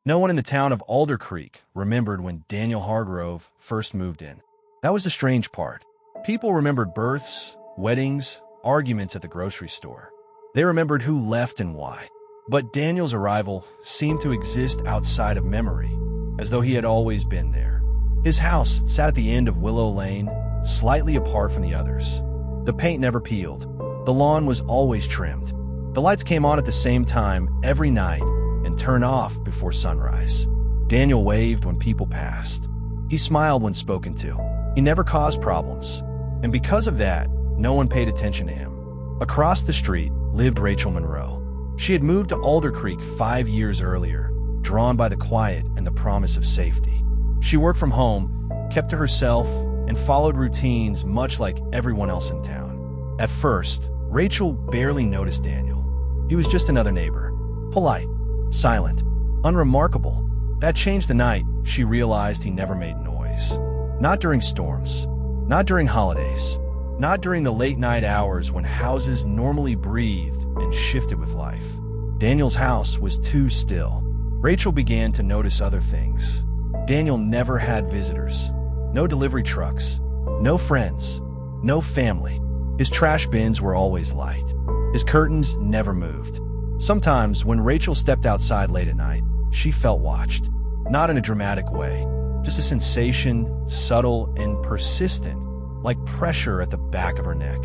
No one in the town of Alder Creek remembered when Daniel Hargrove first moved in. That was the strange part. People remembered births, weddings, arguments at the grocery store. They remembered who left and why. But Daniel's arrival seemed to exist outside of memory, as though he had always been there. His house sat at the end of Willow Lane, slightly apart from the others. The paint never peeled. The lawn was always trimmed. The lights came on at the same time every night and turned off before sunrise. Daniel waved when people passed. He smiled when spoken to. He never caused problems. And because of that, no one paid attention to him. Across the street lived Rachel Monroe. She had moved to Alder Creek 5 years earlier, drawn by the quiet and the promise of safety. She worked from home, kept to herself, and followed routines much like everyone else in town. At first, Rachel barely noticed Daniel. He was just another neighbor. Polite, silent, unremarkable. That changed the night she realized he never made noise. Not during storms, not during holidays, not during the late-night hours when houses normally breathed and shifted with life. Daniel's house was too still. Rachel began to notice other things. Daniel never had visitors. No delivery trucks. No friends. No family. His trash bins were always light. His curtains never moved. Sometimes, when Rachel stepped outside late at night, she felt watched. Not in a dramatic way. Just a sensation, subtle and persistent, like pressure at the back of her neck.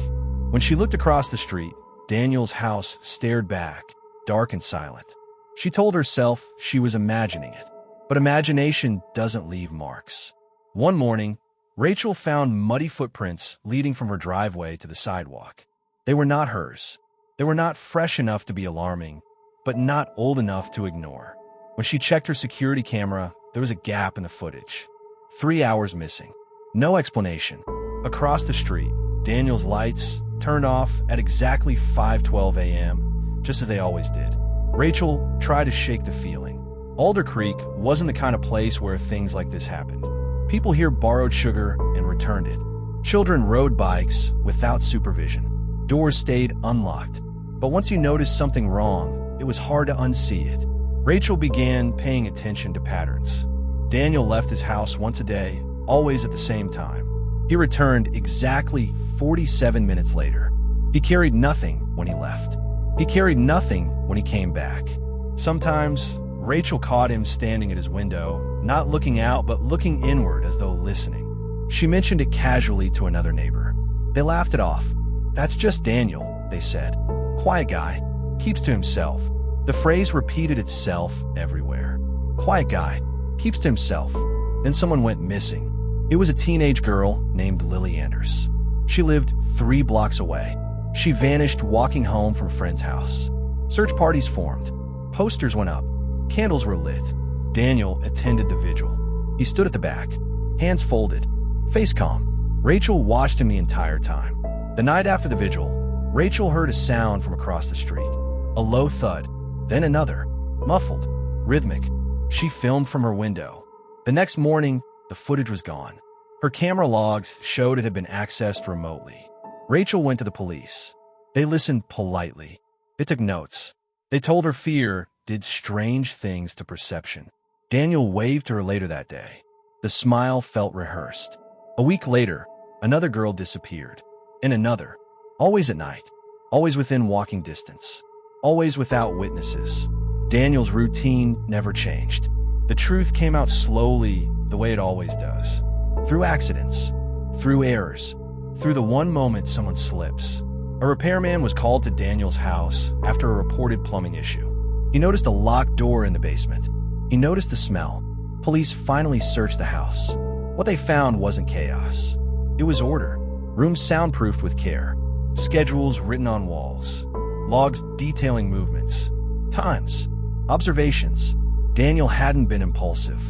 When she looked across the street, Daniel's house stared back, dark and silent. She told herself she was imagining it. But imagination doesn't leave marks. One morning, Rachel found muddy footprints leading from her driveway to the sidewalk. They were not hers. They were not fresh enough to be alarming, but not old enough to ignore. When she checked her security camera, there was a gap in the footage. 3 hours missing. No explanation. Across the street, Daniel's lights turned off at exactly 5:12 a.m., just as they always did. Rachel tried to shake the feeling. Alder Creek wasn't the kind of place where things like this happened. People here borrowed sugar and returned it. Children rode bikes without supervision. Doors stayed unlocked. But once you noticed something wrong, it was hard to unsee it. Rachel began paying attention to patterns. Daniel left his house once a day, always at the same time. He returned exactly 47 minutes later. He carried nothing when he left. He carried nothing when he came back. Sometimes, Rachel caught him standing at his window, not looking out but looking inward as though listening. She mentioned it casually to another neighbor. They laughed it off. "That's just Daniel," they said. "Quiet guy. Keeps to himself." The phrase repeated itself everywhere. Quiet guy. Keeps to himself. Then someone went missing. It was a teenage girl named Lily Anders. She lived 3 blocks away. She vanished walking home from a friend's house. Search parties formed. Posters went up. Candles were lit. Daniel attended the vigil. He stood at the back, hands folded, face calm. Rachel watched him the entire time. The night after the vigil, Rachel heard a sound from across the street. A low thud, then another, muffled, rhythmic. She filmed from her window. The next morning, the footage was gone. Her camera logs showed it had been accessed remotely. Rachel went to the police. They listened politely. They took notes. They told her fear did strange things to perception. Daniel waved to her later that day. The smile felt rehearsed. A week later, another girl disappeared. And another. Always at night. Always within walking distance. Always without witnesses. Daniel's routine never changed. The truth came out slowly, the way it always does. Through accidents. Through errors. Through the one moment someone slips. A repairman was called to Daniel's house after a reported plumbing issue. He noticed a locked door in the basement. He noticed the smell. Police finally searched the house. What they found wasn't chaos. It was order. Rooms soundproofed with care. Schedules written on walls. Logs detailing movements. Times. Observations. Daniel hadn't been impulsive.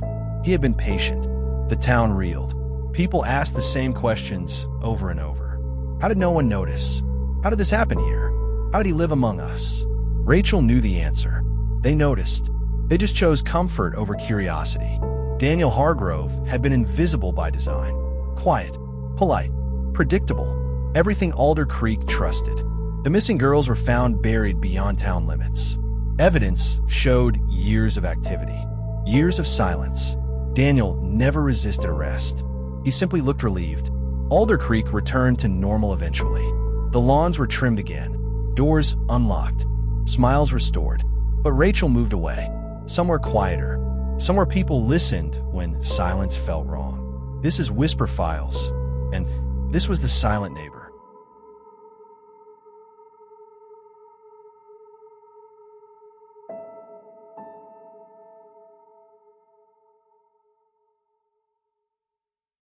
He had been patient. The town reeled. People asked the same questions over and over. How did no one notice? How did this happen here? How did he live among us? Rachel knew the answer. They noticed. They just chose comfort over curiosity. Daniel Hargrove had been invisible by design. Quiet, polite, predictable. Everything Alder Creek trusted. The missing girls were found buried beyond town limits. Evidence showed years of activity. Years of silence. Daniel never resisted arrest. He simply looked relieved. Alder Creek returned to normal eventually. The lawns were trimmed again, doors unlocked, smiles restored. But Rachel moved away, somewhere quieter, somewhere people listened when silence felt wrong. This is Whisper Files, and this was The Silent Neighbor.